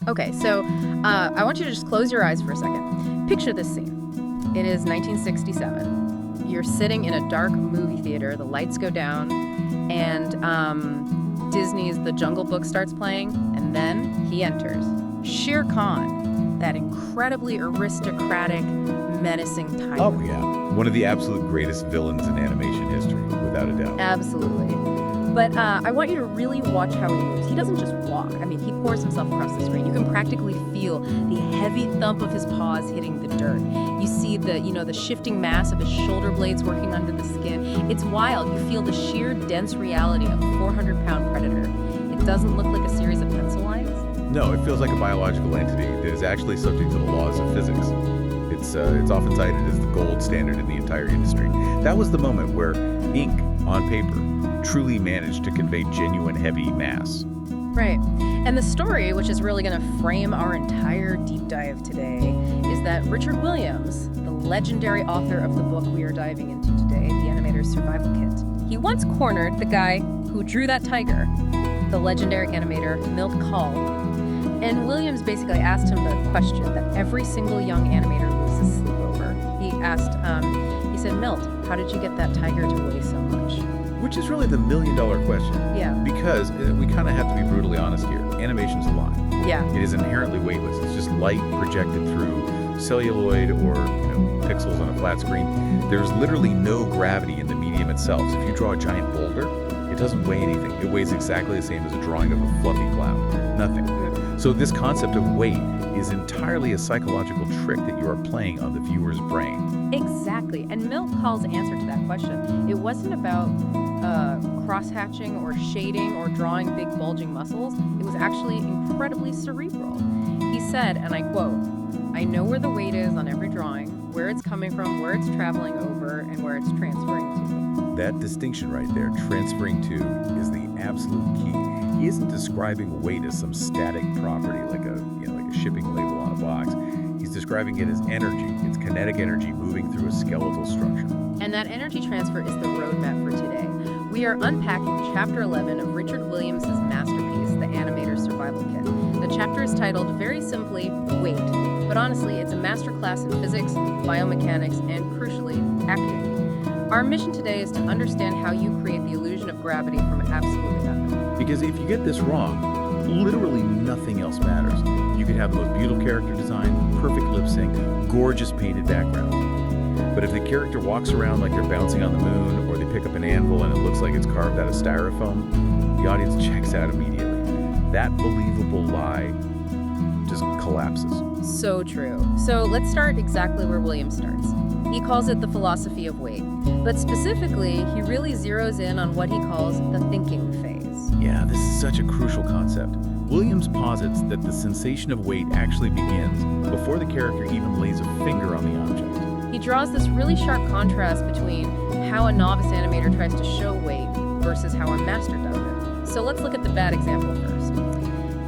Okay, so I want you to just close your eyes for a second. Picture this scene. It is 1967. You're sitting in a dark movie theater. The lights go down, and Disney's The Jungle Book starts playing, and then he enters. Shere Khan, that incredibly aristocratic, menacing tiger. Oh, yeah. One of the absolute greatest villains in animation history, without a doubt. Absolutely. But I want you to really watch how he moves. He doesn't just walk. I mean, he pours himself across the screen. You can practically feel the heavy thump of his paws hitting the dirt. You see the shifting mass of his shoulder blades working under the skin. It's wild. You feel the sheer dense reality of a 400-pound predator. It doesn't look like a series of pencil lines. No, it feels like a biological entity that is actually subject to the laws of physics. It's often cited as the gold standard in the entire industry. That was the moment where ink on paper truly managed to convey genuine heavy mass. Right. And the story, which is really going to frame our entire deep dive today, is that Richard Williams, the legendary author of the book we are diving into today, The Animator's Survival Kit, he once cornered the guy who drew that tiger, the legendary animator Milt Kahl. And Williams basically asked him the question that every single young animator loses sleep over. He said, Milt, how did you get that tiger to weigh so much? Which is really the million-dollar question. Yeah. Because we kind of have to be brutally honest here. Animation's a lie. Yeah. It is inherently weightless. It's just light projected through celluloid or pixels on a flat screen. There's literally no gravity in the medium itself. So if you draw a giant boulder, it doesn't weigh anything. It weighs exactly the same as a drawing of a fluffy cloud. Nothing. So this concept of weight is entirely a psychological trick that you are playing on the viewer's brain. Exactly. And Milt Kahl's answer to that question, it wasn't about cross-hatching or shading or drawing big bulging muscles. It was actually incredibly cerebral. He said, and I quote, "I know where the weight is on every drawing, where it's coming from, where it's traveling over, and where it's transferring to." That distinction right there, transferring to, is the absolute key. He isn't describing weight as some static property like a shipping label on a box. He's describing it as energy. It's kinetic energy moving through a skeletal structure. And that energy transfer is the roadmap for today. We are unpacking Chapter 11 of Richard Williams' masterpiece, The Animator's Survival Kit. The chapter is titled, very simply, Weight. But honestly, it's a masterclass in physics, biomechanics, and crucially, acting. Our mission today is to understand how you create the illusion of gravity from absolutely nothing. Because if you get this wrong, literally nothing else matters. You could have the most beautiful character design, perfect lip sync, gorgeous painted backgrounds. But if the character walks around like they're bouncing on the moon, or they pick up an anvil and it looks like it's carved out of styrofoam, the audience checks out immediately. That believable lie just collapses. So true. So let's start exactly where Williams starts. He calls it the philosophy of weight. But specifically, he really zeroes in on what he calls the thinking phase. Yeah, this is such a crucial concept. Williams posits that the sensation of weight actually begins before the character even lays a finger on the object. He draws this really sharp contrast between how a novice animator tries to show weight versus how a master does it. So let's look at the bad example first.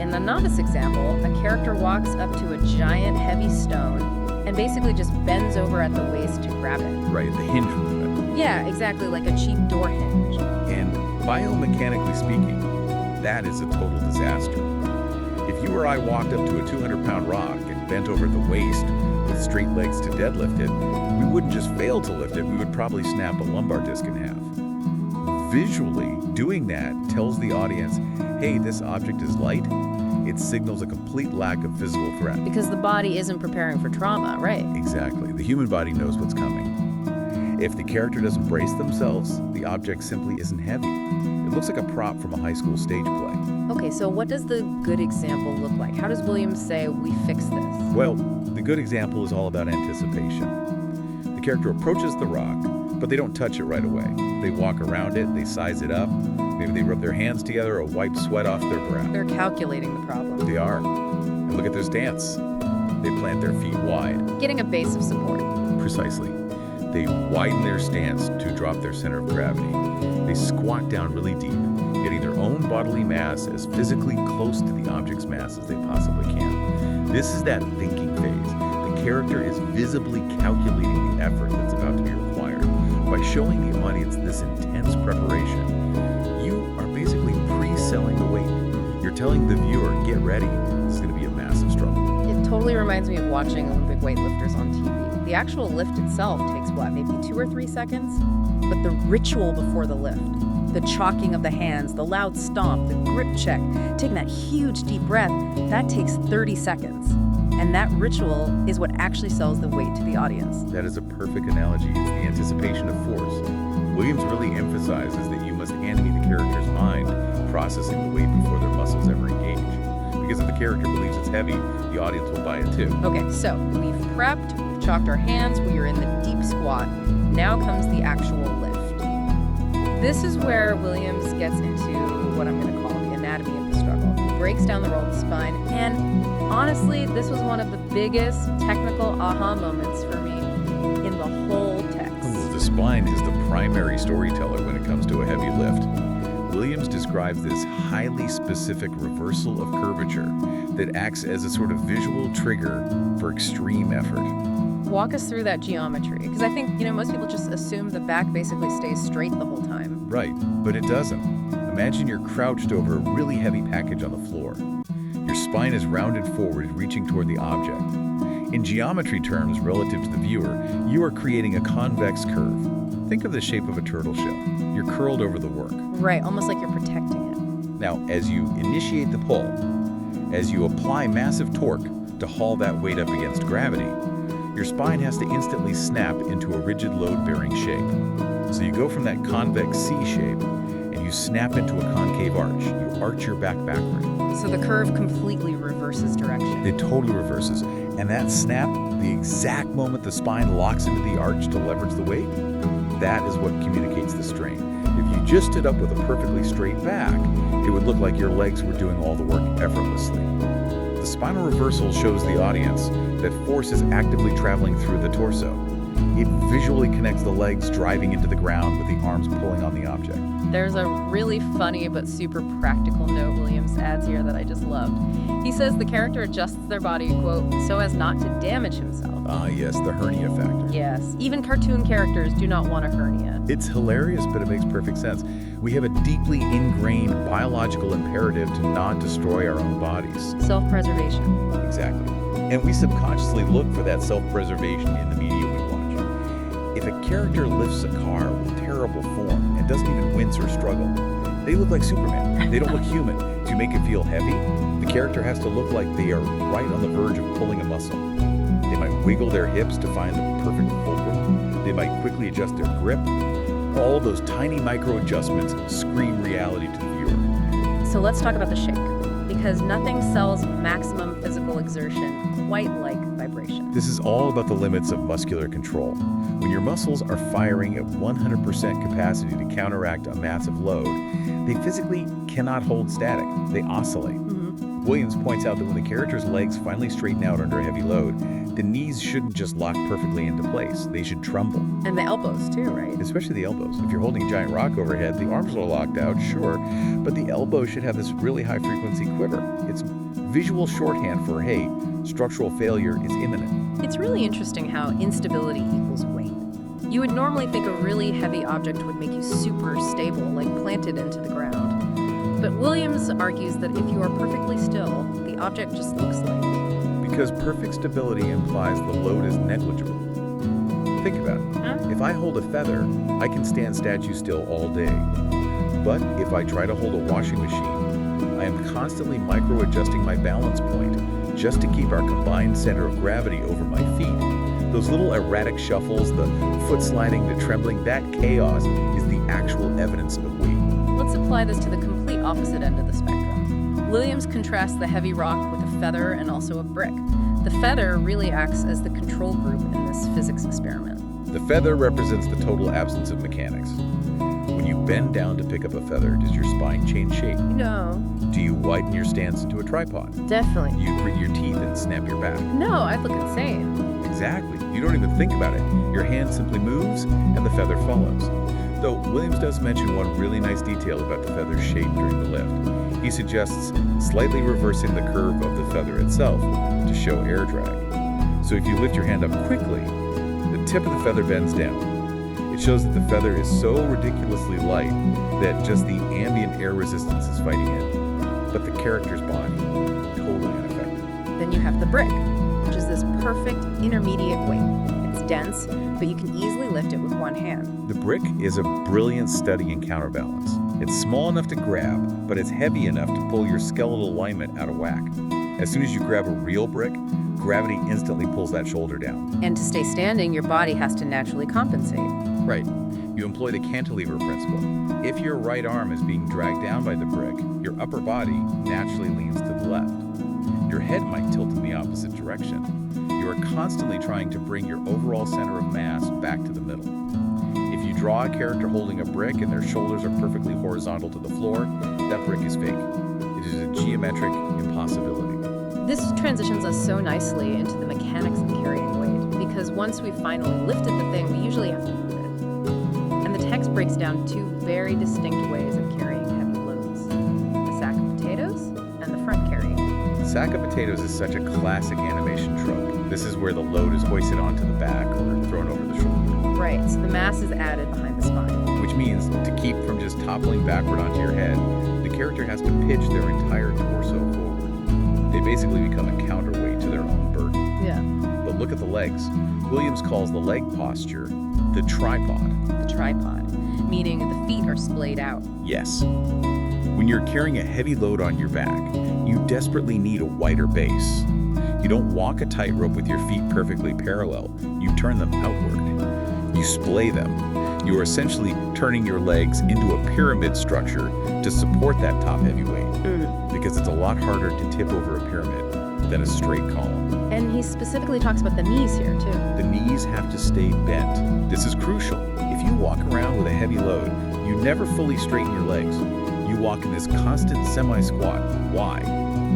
In the novice example, a character walks up to a giant heavy stone and basically just bends over at the waist to grab it. Right, the hinge movement. Yeah, exactly, like a cheap door hinge. And biomechanically speaking, that is a total disaster. If you or I walked up to a 200-pound rock and bent over at the waist with straight legs to deadlift it, we wouldn't just fail to lift it, we would probably snap a lumbar disc in half. Visually, doing that tells the audience, hey, this object is light. It signals a complete lack of physical threat. Because the body isn't preparing for trauma, right? Exactly. The human body knows what's coming. If the character doesn't brace themselves, the object simply isn't heavy. It looks like a prop from a high school stage play. Okay, so what does the good example look like? How does Williams say we fix this? Well, the good example is all about anticipation. The character approaches the rock, but they don't touch it right away. They walk around it, they size it up, maybe they rub their hands together or wipe sweat off their brow. They're calculating the problem. They are. And look at their stance. They plant their feet wide. Getting a base of support. Precisely. They widen their stance to drop their center of gravity. They squat down really deep, getting their own bodily mass as physically close to the object's mass as they possibly can. This is that thinking phase. The character is visibly calculating the effort that's about to be required. By showing the audience this intense preparation, you are basically pre-selling the weight. You're telling the viewer, get ready, this is going to be a massive totally reminds me of watching Olympic weightlifters on TV. The actual lift itself takes, what, maybe 2 or 3 seconds? But the ritual before the lift, the chalking of the hands, the loud stomp, the grip check, taking that huge deep breath, that takes 30 seconds. And that ritual is what actually sells the weight to the audience. That is a perfect analogy. It's the anticipation of force. Williams really emphasizes that you must animate the character's mind processing the weight before their muscles ever engage. Because if the character believes it's heavy, the audience will buy it too. Okay, so we've prepped, we've chalked our hands, we are in the deep squat. Now comes the actual lift. This is where Williams gets into what I'm going to call the anatomy of the struggle. He breaks down the role of the spine, and honestly, this was one of the biggest technical aha moments for me in the whole text. The spine is the primary storyteller when it comes to a heavy lift. Williams describes this highly specific reversal of curvature that acts as a sort of visual trigger for extreme effort. Walk us through that geometry, because I think, most people just assume the back basically stays straight the whole time. Right, but it doesn't. Imagine you're crouched over a really heavy package on the floor. Your spine is rounded forward, reaching toward the object. In geometry terms, relative to the viewer, you are creating a convex curve. Think of the shape of a turtle shell. You're curled over the work. Right, almost like you're protecting it. Now, as you initiate the pull, as you apply massive torque to haul that weight up against gravity, your spine has to instantly snap into a rigid load-bearing shape. So you go from that convex C shape, and you snap into a concave arch. You arch your back backward. So the curve completely reverses direction. It totally reverses. And that snap, the exact moment the spine locks into the arch to leverage the weight, that is what communicates the strain. If you just stood up with a perfectly straight back, it would look like your legs were doing all the work effortlessly. The spinal reversal shows the audience that force is actively traveling through the torso. It visually connects the legs driving into the ground with the arms pulling on the object. There's a really funny but super practical note Williams adds here that I just loved. He says the character adjusts their body, quote, so as not to damage himself. Ah, yes, the hernia factor. Yes, even cartoon characters do not want a hernia. It's hilarious, but it makes perfect sense. We have a deeply ingrained biological imperative to not destroy our own bodies. Self-preservation. Exactly. And we subconsciously look for that self-preservation in the media we watch. If a character lifts a car with terrible form and doesn't even wince or struggle, they look like Superman. They don't look human. To make it feel heavy, the character has to look like they are right on the verge of pulling a muscle. They might wiggle their hips to find the perfect fulcrum. They might quickly adjust their grip. All those tiny micro adjustments scream reality to the viewer. So let's talk about the shake, because nothing sells maximum physical exertion quite like vibration. This is all about the limits of muscular control. When your muscles are firing at 100% capacity to counteract a massive load, they physically cannot hold static. They oscillate. Williams points out that when the character's legs finally straighten out under a heavy load, the knees shouldn't just lock perfectly into place. They should tremble. And the elbows too, right? Especially the elbows. If you're holding a giant rock overhead, the arms are locked out, sure, but the elbow should have this really high-frequency quiver. It's visual shorthand for, hey, structural failure is imminent. It's really interesting how instability equals weight. You would normally think a really heavy object would make you super stable, like planted into the ground. But Williams argues that if you are perfectly still, the object just looks light. Because perfect stability implies the load is negligible. Think about it. Huh? If I hold a feather, I can stand statue still all day. But if I try to hold a washing machine, I am constantly micro-adjusting my balance point just to keep our combined center of gravity over my feet. Those little erratic shuffles, the foot sliding, the trembling, that chaos is the actual evidence of weight. Let's apply this to the complete opposite end of the spectrum. Williams contrasts the heavy rock with a feather and also a brick. The feather really acts as the control group in this physics experiment. The feather represents the total absence of mechanics. When you bend down to pick up a feather, does your spine change shape? No. Do you widen your stance into a tripod? Definitely. Do you grit your teeth and snap your back? No, I'd look insane. Exactly. You don't even think about it. Your hand simply moves and the feather follows. Though Williams does mention one really nice detail about the feather's shape during the lift. He suggests slightly reversing the curve of the feather itself to show air drag. So if you lift your hand up quickly, the tip of the feather bends down. It shows that the feather is so ridiculously light that just the ambient air resistance is fighting it. But the character's body, totally unaffected. Then you have the brick. which is this perfect intermediate weight. It's dense, but you can easily lift it with one hand. The brick is a brilliant study in counterbalance. It's small enough to grab, but it's heavy enough to pull your skeletal alignment out of whack. As soon as you grab a real brick, gravity instantly pulls that shoulder down. And to stay standing, your body has to naturally compensate. Right. You employ the cantilever principle. If your right arm is being dragged down by the brick, your upper body naturally leans to the left. Your head might tilt in the opposite direction. You are constantly trying to bring your overall center of mass back to the middle. If you draw a character holding a brick and their shoulders are perfectly horizontal to the floor, that brick is fake. It is a geometric impossibility. This transitions us so nicely into the mechanics of carrying weight, because once we've finally lifted the thing, we usually have to move it. And the text breaks down two very distinct ways of carrying heavy loads: the sack of potatoes and the front carry. The sack of potatoes is such a classic animation trope. This is where the load is hoisted onto the back or thrown over the shoulder. Right, so the mass is added behind the spine. Which means, to keep from just toppling backward onto your head, the character has to pitch their entire torso forward. They basically become a counterweight to their own burden. Yeah. But look at the legs. Williams calls the leg posture the tripod. The tripod, meaning the feet are splayed out. Yes. When you're carrying a heavy load on your back, you desperately need a wider base. You don't walk a tightrope with your feet perfectly parallel. You turn them outward. You splay them. You are essentially turning your legs into a pyramid structure to support that top heavy weight. Because it's a lot harder to tip over a pyramid than a straight column. And he specifically talks about the knees here, too. The knees have to stay bent. This is crucial. If you walk around with a heavy load, you never fully straighten your legs. You walk in this constant semi-squat. Why?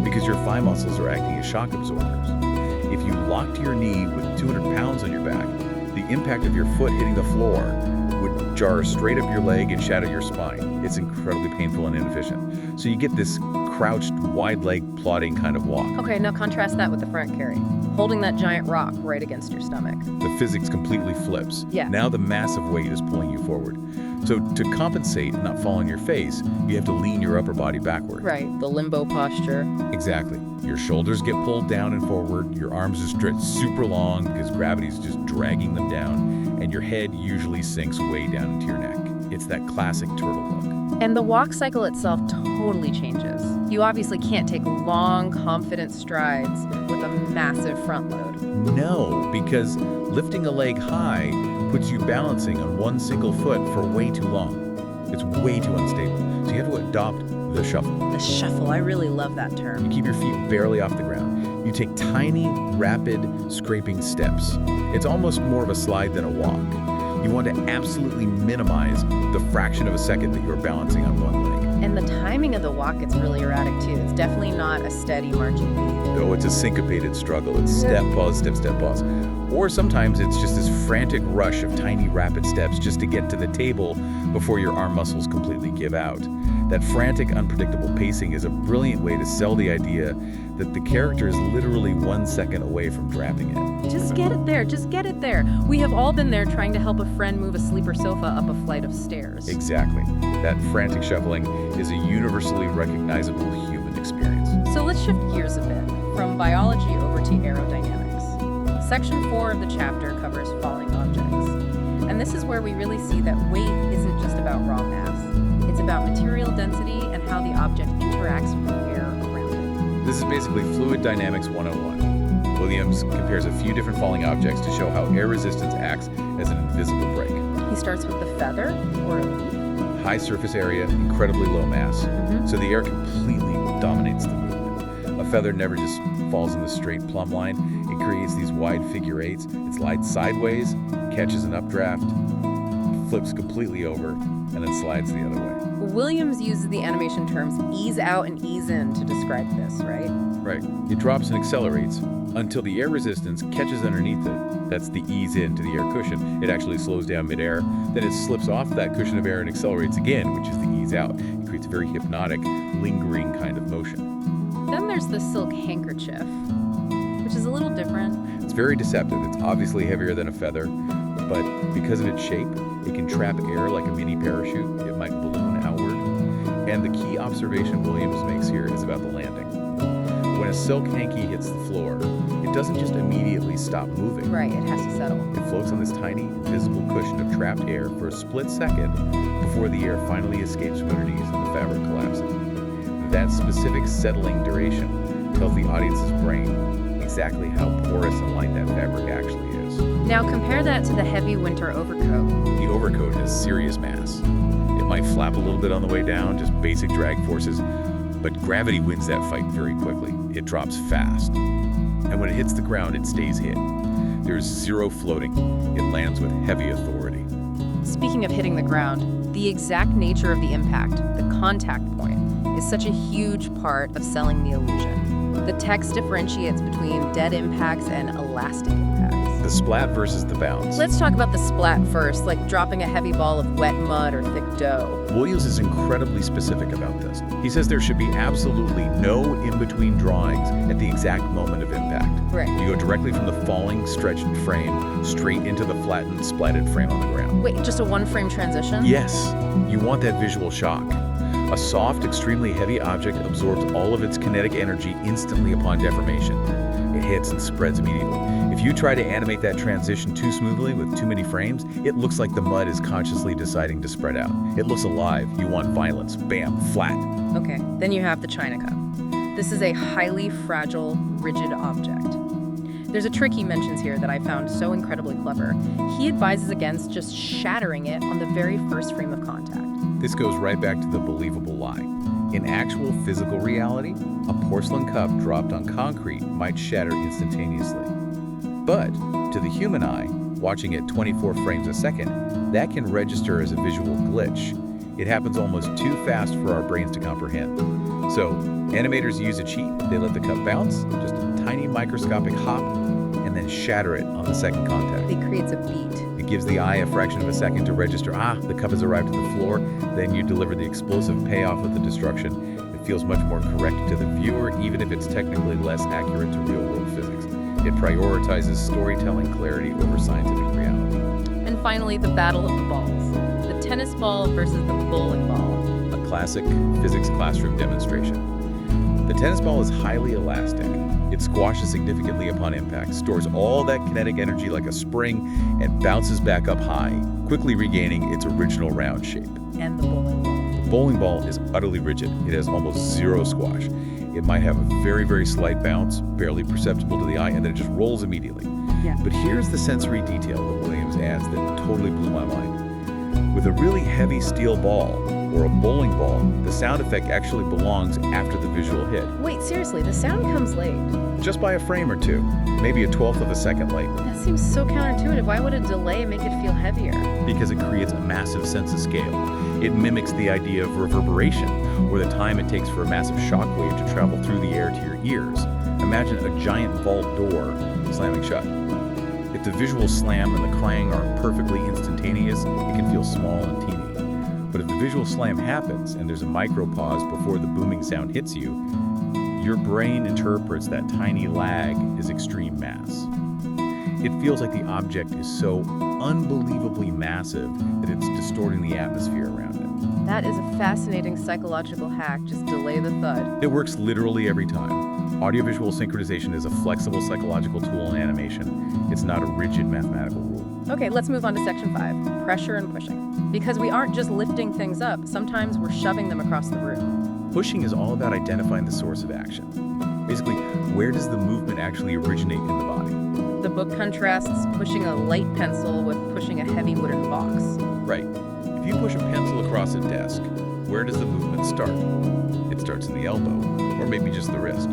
Because your thigh muscles are acting as shock absorbers. If you locked your knee with 200 pounds on your back, the impact of your foot hitting the floor would jar straight up your leg and shatter your spine. It's incredibly painful and inefficient. So you get this crouched, wide leg plodding kind of walk. Okay, now contrast that with the front carry. Holding that giant rock right against your stomach. The physics completely flips. Yeah. Now the massive weight is pulling you forward. So to compensate and not fall on your face, you have to lean your upper body backward. Right, the limbo posture. Exactly. Your shoulders get pulled down and forward, your arms are stretched super long because gravity is just dragging them down, and your head usually sinks way down into your neck. It's that classic turtle look. And the walk cycle itself totally changes. You obviously can't take long, confident strides with a massive front load. No, because lifting a leg high puts you balancing on one single foot for way too long. It's way too unstable. So you have to adopt the shuffle. The shuffle, I really love that term. You keep your feet barely off the ground. You take tiny, rapid, scraping steps. It's almost more of a slide than a walk. You want to absolutely minimize the fraction of a second that you're balancing on one leg. And the timing of the walk gets really erratic too. It's definitely not a steady marching beat. Though it's a syncopated struggle. It's step, pause, step, step, pause. Or sometimes it's just this frantic rush of tiny, rapid steps just to get to the table before your arm muscles completely give out. That frantic, unpredictable pacing is a brilliant way to sell the idea that the character is literally 1 second away from dropping it. Just get it there, just get it there. We have all been there trying to help a friend move a sleeper sofa up a flight of stairs. Exactly. That frantic shuffling is a universally recognizable human experience. So let's shift gears a bit, from biology over to aerodynamics. Section 4 of the chapter covers falling objects. And this is where we really see that weight isn't just about raw mass. It's about material density and how the object interacts with the air around it. This is basically Fluid Dynamics 101. Williams compares a few different falling objects to show how air resistance acts as an invisible brake. He starts with the feather, or a leaf. High surface area, incredibly low mass, so the air completely dominates the movement. A feather never just falls in the straight plumb line. It creates these wide figure eights. It slides sideways, catches an updraft, flips completely over, and then slides the other way. Williams uses the animation terms ease out and ease in to describe this, right? Right. It drops and accelerates until the air resistance catches underneath it. That's the ease into the air cushion. It actually slows down midair. Then it slips off that cushion of air and accelerates again, which is the ease out. It creates a very hypnotic, lingering kind of motion. Then there's the silk handkerchief, which is a little different. It's very deceptive. It's obviously heavier than a feather, but because of its shape, it can trap air like a mini parachute. It might balloon outward. And the key observation Williams makes here is about the landing. When a silk hanky hits the floor, it doesn't just immediately stop moving. Right, it has to settle. It floats on this tiny, invisible cushion of trapped air for a split second before the air finally escapes from underneath and the fabric collapses. That specific settling duration tells the audience's brain exactly how porous and light that fabric actually is. Now compare that to the heavy winter overcoat. The overcoat has serious mass. It might flap a little bit on the way down, just basic drag forces, but gravity wins that fight very quickly. It drops fast. And when it hits the ground, it stays hit. There's zero floating. It lands with heavy authority. Speaking of hitting the ground, the exact nature of the impact, the contact point, is such a huge part of selling the illusion. The text differentiates between dead impacts and elastic impacts. The splat versus the bounce. Let's talk about the splat first, like dropping a heavy ball of wet mud or thick dough. Williams is incredibly specific about this. He says there should be absolutely no in-between drawings at the exact moment of impact. Right. You go directly from the falling, stretched frame straight into the flattened, splatted frame on the ground. Wait, just a one-frame transition? Yes, you want that visual shock. A soft, extremely heavy object absorbs all of its kinetic energy instantly upon deformation. It hits and spreads immediately. If you try to animate that transition too smoothly with too many frames, it looks like the mud is consciously deciding to spread out. It looks alive. You want violence. Bam, flat. Okay, then you have the China cup. This is a highly fragile, rigid object. There's a trick he mentions here that I found so incredibly clever. He advises against just shattering it on the very first frame of contact. This goes right back to the believable lie. In actual physical reality, a porcelain cup dropped on concrete might shatter instantaneously. But to the human eye, watching at 24 frames a second, that can register as a visual glitch. It happens almost too fast for our brains to comprehend. So, animators use a cheat. They let the cup bounce, just a tiny microscopic hop, and then shatter it on the second contact. It creates a beat. It gives the eye a fraction of a second to register, the cup has arrived at the floor. Then you deliver the explosive payoff of the destruction. It feels much more correct to the viewer, even if it's technically less accurate to real-world physics. It prioritizes storytelling clarity over scientific reality. And finally, the battle of the balls. The tennis ball versus the bowling ball. A classic physics classroom demonstration. The tennis ball is highly elastic. It squashes significantly upon impact, stores all that kinetic energy like a spring, and bounces back up high, quickly regaining its original round shape. And the bowling ball. The bowling ball is utterly rigid. It has almost zero squash. It might have a very, very slight bounce, barely perceptible to the eye, and then it just rolls immediately. Yeah. But here's the sensory detail that Williams adds that totally blew my mind. With a really heavy steel ball, or a bowling ball, the sound effect actually belongs after the visual hit. Wait, seriously, the sound comes late. Just by a frame or two, maybe a 1/12 of a second late. That seems so counterintuitive. Why would a delay make it feel heavier? Because it creates a massive sense of scale. It mimics the idea of reverberation, or the time it takes for a massive shock wave to travel through the air to your ears. Imagine a giant vault door slamming shut. If the visual slam and the clang are perfectly instantaneous, it can feel small and teeny. But if the visual slam happens and there's a micro pause before the booming sound hits you, your brain interprets that tiny lag as extreme mass. It feels like the object is so unbelievably massive that it's distorting the atmosphere around it. That is a fascinating psychological hack. Just delay the thud. It works literally every time. Audiovisual synchronization is a flexible psychological tool in animation. It's not a rigid mathematical rule. Okay, let's move on to section 5, pressure and pushing. Because we aren't just lifting things up, sometimes we're shoving them across the room. Pushing is all about identifying the source of action. Basically, where does the movement actually originate in the body? The book contrasts pushing a light pencil with pushing a heavy wooden box. Right. If you push a pencil across a desk, where does the movement start? It starts in the elbow, or maybe just the wrist.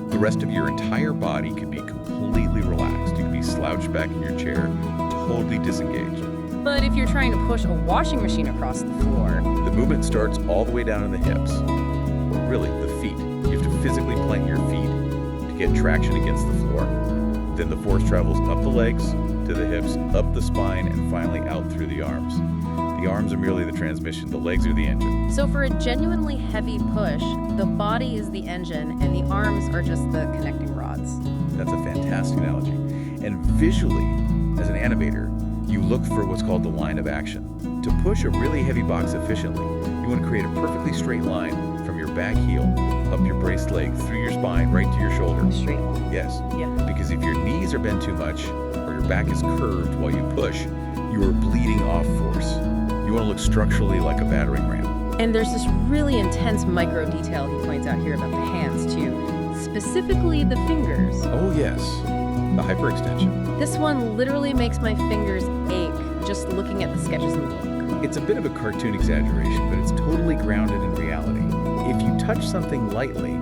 The rest of your entire body could be completely relaxed. You could be slouched back in your chair, totally disengaged. But if you're trying to push a washing machine across the floor, The movement starts all the way down in the hips, or really the feet. You have to physically plant your feet to get traction against the floor. Then the force travels up the legs, to the hips, up the spine, and finally out through the arms. The arms are merely the transmission, the legs are the engine. so for a genuinely heavy push, the body is the engine and the arms are just the connecting rods. That's a fantastic analogy. And visually, as an animator, you look for what's called the line of action. To push a really heavy box efficiently, you want to create a perfectly straight line from your back heel up your braced leg, through your spine, right to your shoulder. Straight line. Yes. Yeah. Because if your knees are bent too much, or your back is curved while you push, you are bleeding off force. You want to look structurally like a battering ram. And there's this really intense micro detail he points out here about the hands, too. Specifically the fingers. Oh, yes. The hyperextension. This one literally makes my fingers ache just looking at the sketches in the book. It's a bit of a cartoon exaggeration, but it's totally grounded in reality. If you touch something lightly,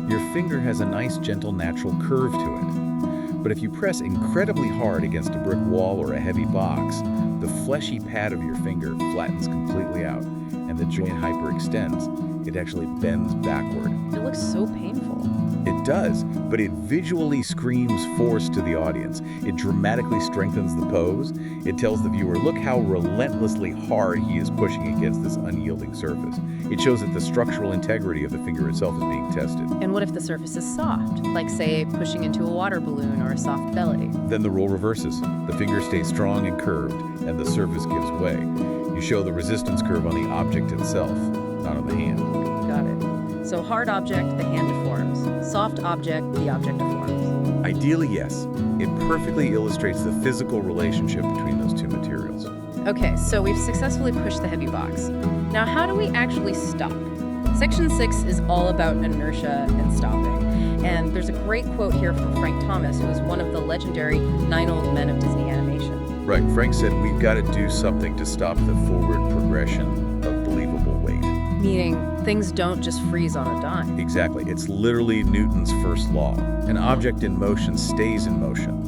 your finger has a nice, gentle, natural curve to it. But if you press incredibly hard against a brick wall or a heavy box, the fleshy pad of your finger flattens completely out, and the joint hyperextends. It actually bends backward. It looks so painful. It does, but it visually screams force to the audience. It dramatically strengthens the pose. It tells the viewer, look how relentlessly hard he is pushing against this unyielding surface. It shows that the structural integrity of the finger itself is being tested. And what if the surface is soft? Like, say, pushing into a water balloon or a soft belly? Then the role reverses. The finger stays strong and curved, and the surface gives way. You show the resistance curve on the object itself, not on the hand. Got it. So hard object, the hand deforms. Soft object, the object deforms. Ideally, yes. It perfectly illustrates the physical relationship between those two materials. Okay, so we've successfully pushed the heavy box. Now, how do we actually stop? Section 6 is all about inertia and stopping. And there's a great quote here from Frank Thomas, who is one of the legendary 9 old men of Disney animation. Right, Frank said we've got to do something to stop the forward progression of believable weight. Meaning, things don't just freeze on a dime. Exactly. It's literally Newton's first law. An object in motion stays in motion.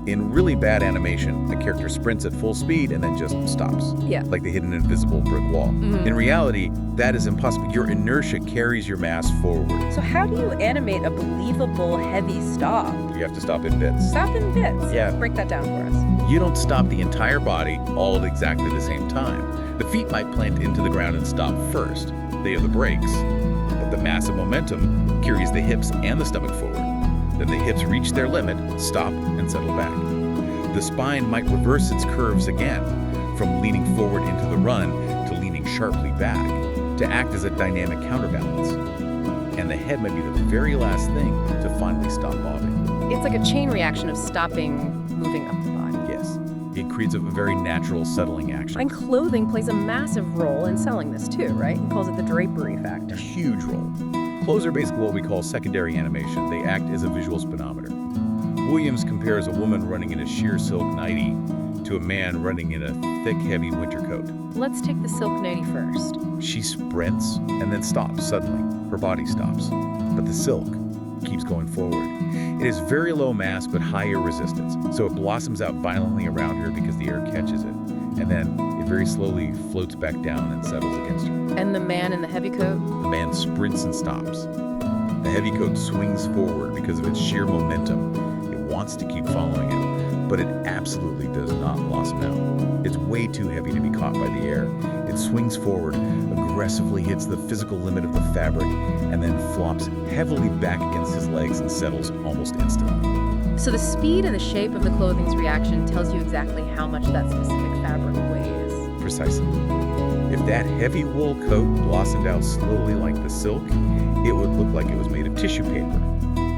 In really bad animation, a character sprints at full speed and then just stops. Yeah. Like they hit an invisible brick wall. Mm-hmm. In reality, that is impossible. Your inertia carries your mass forward. So how do you animate a believable heavy stop? You have to stop in bits. Stop in bits. Yeah. Break that down for us. You don't stop the entire body all at exactly the same time. The feet might plant into the ground and stop first. They are the brakes. But the massive momentum carries the hips and the stomach forward. Then the hips reach their limit, stop, and settle back. The spine might reverse its curves again, from leaning forward into the run to leaning sharply back, to act as a dynamic counterbalance. And the head might be the very last thing to finally stop bobbing. It's like a chain reaction of stopping, moving up the body. Yes, it creates a very natural settling action. And clothing plays a massive role in selling this too, right? He calls it the drapery factor. A huge role. Clothes are basically what we call secondary animation. They act as a visual speedometer. Williams compares a woman running in a sheer silk nightie to a man running in a thick, heavy winter coat. Let's take the silk nightie first. She sprints and then stops suddenly. Her body stops. But the silk keeps going forward. It is very low mass but higher resistance, so it blossoms out violently around her because the air catches it. And then it very slowly floats back down and settles against her. And the man in the heavy coat? The man sprints and stops. The heavy coat swings forward because of its sheer momentum. It wants to keep following it, but it absolutely does not blossom out. It's way too heavy to be caught by the air. It swings forward, aggressively hits the physical limit of the fabric, and then flops heavily back against his legs and settles almost instantly. So the speed and the shape of the clothing's reaction tells you exactly how much that specific fabric weighs. Precisely. If that heavy wool coat blossomed out slowly like the silk, it would look like it was made of tissue paper.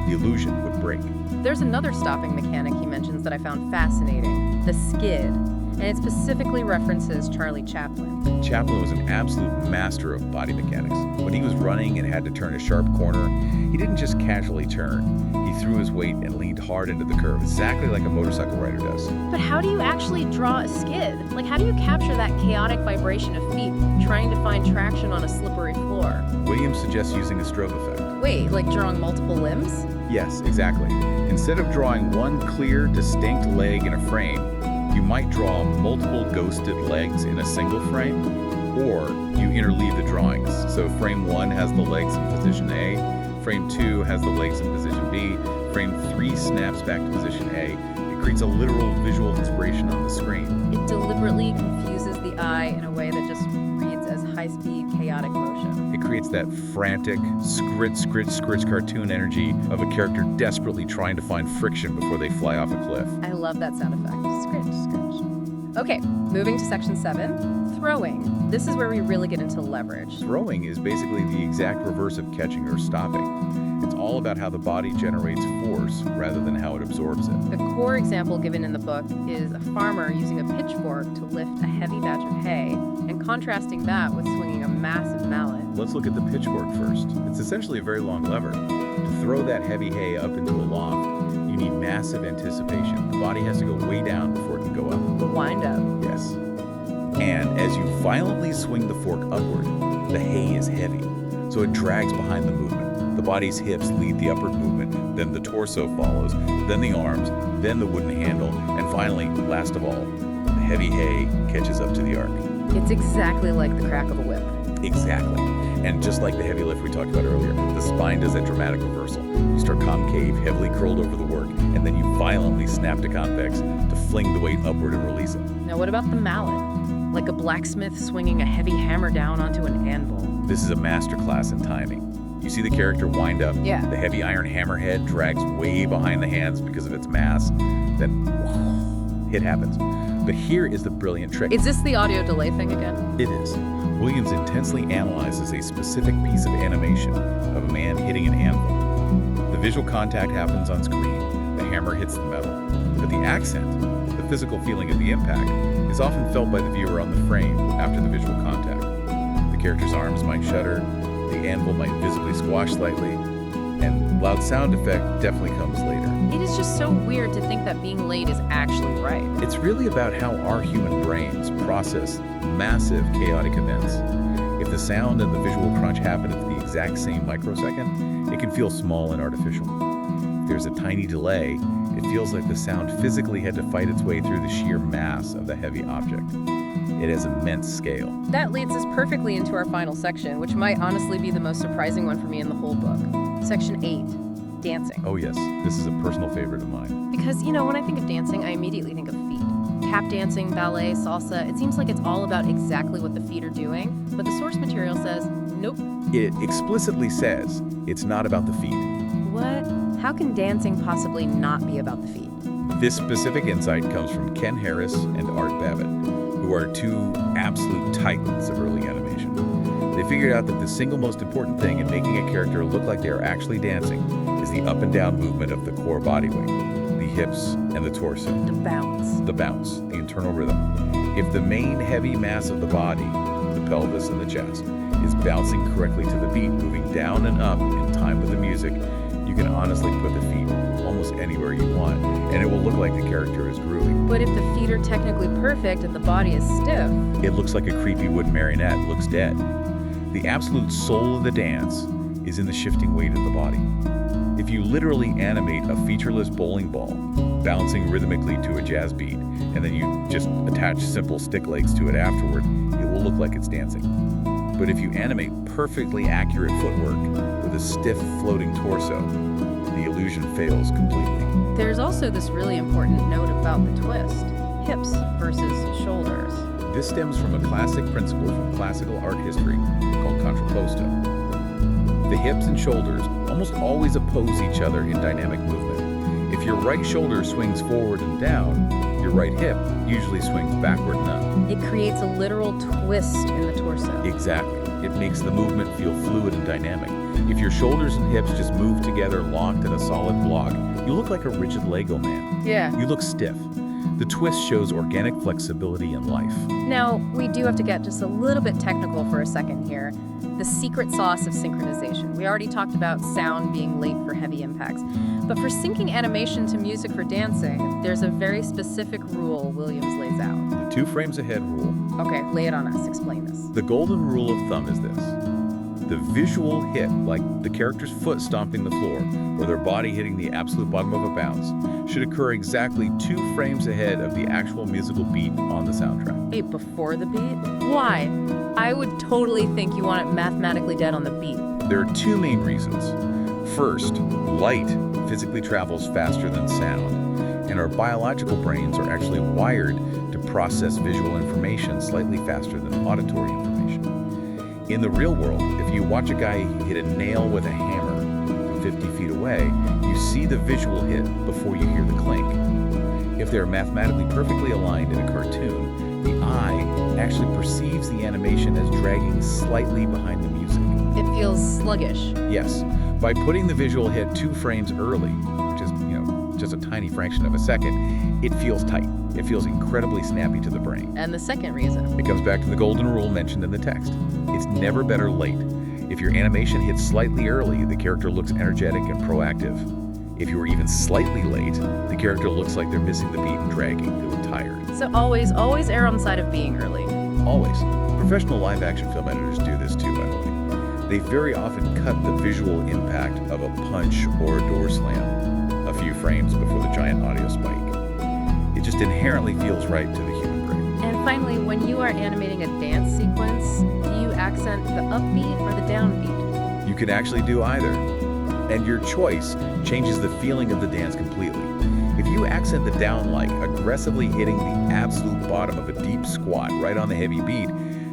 The illusion would break. There's another stopping mechanic he mentions that I found fascinating, the skid. And it specifically references Charlie Chaplin. Chaplin was an absolute master of body mechanics. When he was running and had to turn a sharp corner, he didn't just casually turn. He threw his weight and leaned hard into the curve, exactly like a motorcycle rider does. But how do you actually draw a skid? Like, how do you capture that chaotic vibration of feet trying to find traction on a slippery floor? Williams suggests using a strobe effect. Wait, like drawing multiple limbs? Yes, exactly. Instead of drawing one clear, distinct leg in a frame, you might draw multiple ghosted legs in a single frame, or you interleave the drawings. So frame 1 has the legs in position A, frame 2 has the legs in position B, frame 3 snaps back to position A. It creates a literal visual inspiration on the screen. It deliberately confuses the eye in a way that just reads as high-speed, chaotic motion. It creates that frantic, scritch cartoon energy of a character desperately trying to find friction before they fly off a cliff. I love that sound effect. Scritch, scritch. Okay, moving to section 7, throwing. This is where we really get into leverage. Throwing is basically the exact reverse of catching or stopping. It's all about how the body generates force rather than how it absorbs it. The core example given in the book is a farmer using a pitchfork to lift a heavy batch of hay, and contrasting that with swinging a massive mallet. Let's look at the pitchfork first. It's essentially a very long lever. To throw that heavy hay up into a loft, you need massive anticipation. The body has to go way down before it can go up. The wind up. Yes. And as you violently swing the fork upward, the hay is heavy, so it drags behind the movement. The body's hips lead the upward movement, then the torso follows, then the arms, then the wooden handle, and finally, last of all, the heavy hay catches up to the arc. It's exactly like the crack of a whip. Exactly. And just like the heavy lift we talked about earlier, the spine does that dramatic reversal. You start concave, heavily curled over the work, and then you violently snap to convex to fling the weight upward and release it. Now what about the mallet? Like a blacksmith swinging a heavy hammer down onto an anvil. This is a masterclass in timing. You see the character wind up. Yeah. The heavy iron hammerhead drags way behind the hands because of its mass. Then, whoa, hit happens. But here is the brilliant trick. Is this the audio delay thing again? It is. Williams intensely analyzes a specific piece of animation of a man hitting an anvil. The visual contact happens on screen. The hammer hits the metal. But the accent, the physical feeling of the impact, is often felt by the viewer on the frame after the visual contact. The character's arms might shudder, the anvil might visibly squash slightly, and loud sound effect definitely comes later. It is just so weird to think that being late is actually right. It's really about how our human brains process massive chaotic events. If the sound and the visual crunch happen at the exact same microsecond, it can feel small and artificial. If there's a tiny delay, it feels like the sound physically had to fight its way through the sheer mass of the heavy object. It has immense scale. That leads us perfectly into our final section, which might honestly be the most surprising one for me in the whole book. Section 8, dancing. Oh yes, this is a personal favorite of mine. Because, when I think of dancing, I immediately think of feet. Tap dancing, ballet, salsa, it seems like it's all about exactly what the feet are doing, but the source material says, nope. It explicitly says it's not about the feet. What? How can dancing possibly not be about the feet? This specific insight comes from Ken Harris and Art Babbitt, who are two absolute titans of early animation. They figured out that the single most important thing in making a character look like they are actually dancing is the up and down movement of the core body weight, the hips and the torso. The bounce. The bounce, the internal rhythm. If the main heavy mass of the body, the pelvis and the chest, is bouncing correctly to the beat, moving down and up in time with the music, you can honestly put the feet almost anywhere you want, and it will look like the character is grooving. But if the feet are technically perfect and the body is stiff, it looks like a creepy wooden marionette looks dead. The absolute soul of the dance is in the shifting weight of the body. If you literally animate a featureless bowling ball bouncing rhythmically to a jazz beat, and then you just attach simple stick legs to it afterward, it will look like it's dancing. But if you animate perfectly accurate footwork with a stiff floating torso, the illusion fails completely. There's also this really important note about the twist. Hips versus shoulders. This stems from a classic principle from classical art history called contrapposto. The hips and shoulders almost always oppose each other in dynamic movement. If your right shoulder swings forward and down, your right hip usually swings backward and up. It creates a literal twist in the torso. Exactly. It makes the movement feel fluid and dynamic. If your shoulders and hips just move together locked in a solid block, you look like a rigid Lego man. Yeah. You look stiff. The twist shows organic flexibility and life. Now, we do have to get just a little bit technical for a second here. The secret sauce of synchronization. We already talked about sound being late for heavy impacts. But for syncing animation to music for dancing, there's a very specific rule Williams lays out. The 2 frames ahead rule. Okay, lay it on us. Explain this. The golden rule of thumb is this. The visual hit, like the character's foot stomping the floor, or their body hitting the absolute bottom of a bounce, should occur exactly 2 frames ahead of the actual musical beat on the soundtrack. Wait, before the beat? Why? I would totally think you want it mathematically dead on the beat. There are 2 main reasons. First, light physically travels faster than sound, and our biological brains are actually wired to process visual information slightly faster than auditory information. In the real world, if you watch a guy hit a nail with a hammer from 50 feet away, you see the visual hit before you hear the clink. If if they're mathematically perfectly aligned in a cartoon, the eye actually perceives the animation as dragging slightly behind the music. It feels sluggish. Yes, by putting the visual hit 2 frames early, which is, just a tiny fraction of a second, it feels tight. It feels incredibly snappy to the brain. And the second reason. It comes back to the golden rule mentioned in the text. It's never better late. If your animation hits slightly early, the character looks energetic and proactive. If you are even slightly late, the character looks like they're missing the beat and dragging, feeling tired. So always err on the side of being early. Always. Professional live-action film editors do this too, by the way. They very often cut the visual impact of a punch or a door slam a few frames before the giant audio spike. It just inherently feels right to the human brain. And finally, when you are animating a dance sequence, do you accent the upbeat or the downbeat? You can actually do either. And your choice changes the feeling of the dance completely. If you accent the down like aggressively hitting the absolute bottom of a deep squat right on the heavy beat,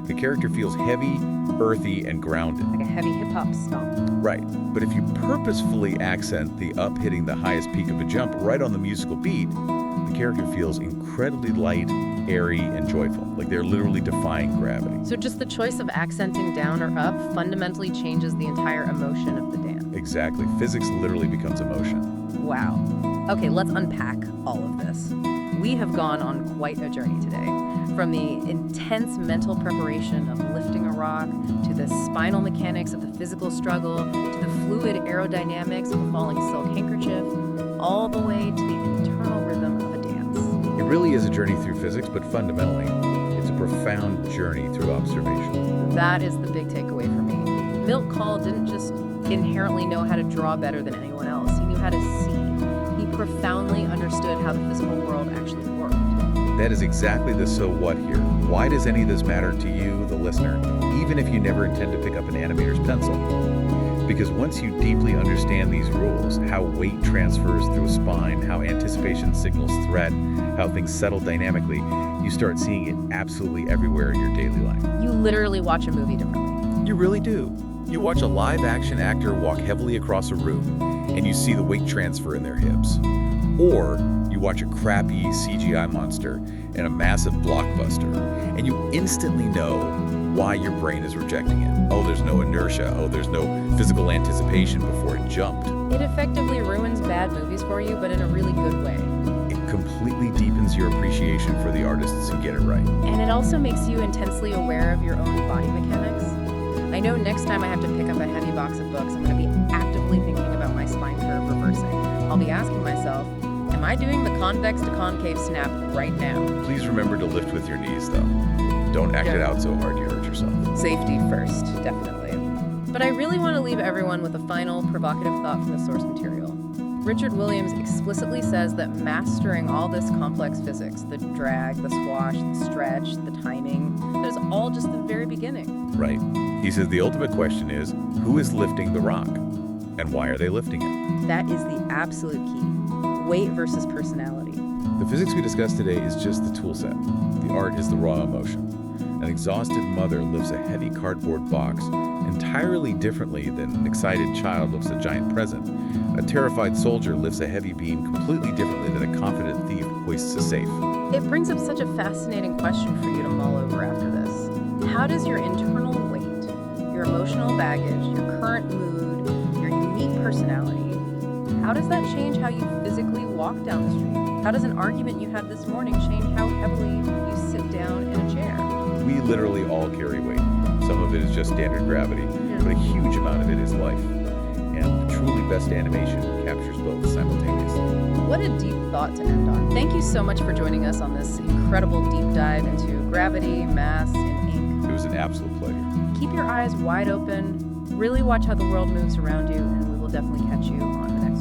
the character feels heavy, earthy, and grounded. Like a heavy hip-hop stomp. Right. But if you purposefully accent the up hitting the highest peak of a jump right on the musical beat, the character feels incredibly light, airy, and joyful, like they're literally defying gravity. So just the choice of accenting down or up fundamentally changes the entire emotion of the dance. Exactly. Physics literally becomes emotion. Wow. Okay, let's unpack all of this. We have gone on quite a journey today. From the intense mental preparation of lifting a rock, to the spinal mechanics of the physical struggle, to the fluid aerodynamics of a falling silk handkerchief, all the way to the internal rhythm of a dance. It really is a journey through physics, but fundamentally, it's a profound journey through observation. That is the big takeaway for me. Milt Kahl didn't just inherently know how to draw better than anyone else. He knew how to see. He profoundly understood how the physical world actually worked. That is exactly the so what here. Why does any of this matter to you, the listener, even if you never intend to pick up an animator's pencil? Because once you deeply understand these rules, how weight transfers through a spine, how anticipation signals threat, how things settle dynamically, you start seeing it absolutely everywhere in your daily life. You literally watch a movie differently. You really do. You watch a live-action actor walk heavily across a room, and you see the weight transfer in their hips. Or you watch a crappy CGI monster in a massive blockbuster, and you instantly know why your brain is rejecting it. Oh, there's no inertia. Oh, there's no physical anticipation before it jumped. It effectively ruins bad movies for you, but in a really good way. It completely deepens your appreciation for the artists who get it right. And it also makes you intensely aware of your own body mechanics. I know next time I have to pick up a heavy box of books, I'm going to be actively thinking about my spine curve reversing. I'll be asking myself, am I doing the convex to concave snap right now? Please remember to lift with your knees, though. Don't act it out so hard you hurt yourself. Safety first, definitely. But I really want to leave everyone with a final provocative thought from the source material. Richard Williams explicitly says that mastering all this complex physics, the drag, the swash, the stretch, the timing, that is all just the very beginning. Right. He says the ultimate question is, who is lifting the rock? And why are they lifting it? That is the absolute key. Weight versus personality. The physics we discussed today is just the tool set. The art is the raw emotion. An exhausted mother lifts a heavy cardboard box entirely differently than an excited child lifts a giant present. A terrified soldier lifts a heavy beam completely differently than a confident thief hoists a safe. It brings up such a fascinating question for you to mull over after this. How does your internal weight, your emotional baggage, your current mood, your unique personality, how does that change how you physically walk down the street? How does an argument you had this morning change how heavily you sit down in a chair? We literally all carry weight. Some of it is just standard gravity, but a huge amount of it is life. And the truly best animation captures both simultaneously. What a deep thought to end on. Thank you so much for joining us on this incredible deep dive into gravity, mass, and ink. It was an absolute pleasure. Keep your eyes wide open, really watch how the world moves around you, and we will definitely catch you on the next